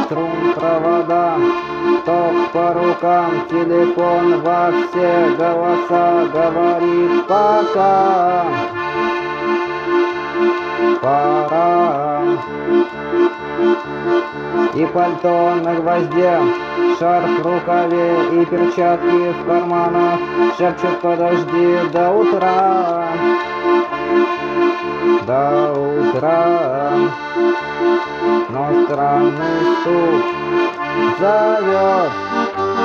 струн провода, ток по рукам, телефон во все голоса говорит пока. Пора. И пальто на гвозде, шарф в рукаве и перчатки в карманах шепчут: подожди до утра, до утра. Но странный стук зовет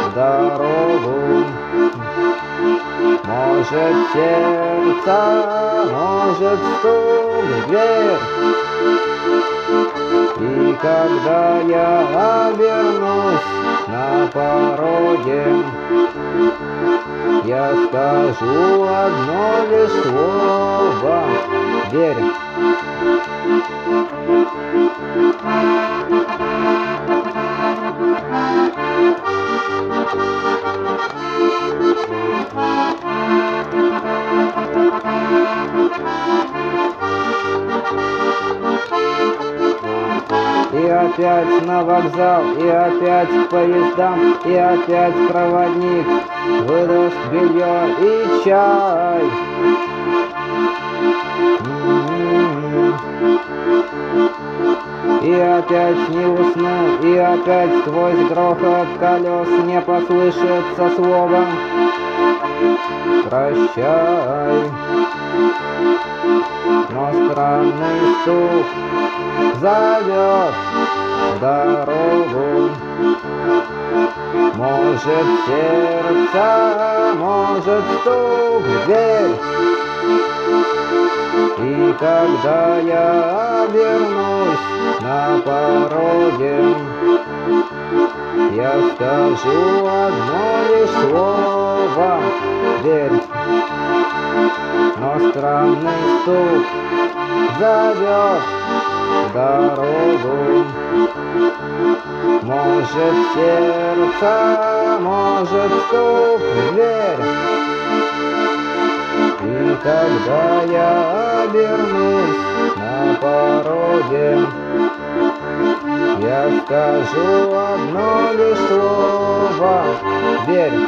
в дорогу. Может сердце, может стук в дверь. И когда я обернусь на пороге, я скажу одно лишь слово: верь. И опять на вокзал, и опять к поездам, и опять проводник выдаст белье и чай. И опять не усну, и опять сквозь грохот колес не послышится слово: прощай. Но странный стук зовет в дорогу. Может сердце, может стук в дверь. И когда я обернусь на пороге, я скажу одно лишь слово: верь. Но странный стук зовет в дорогу. Может сердце, может стук в дверь. И когда я обернусь на пороге, я скажу одно лишь слово: верь.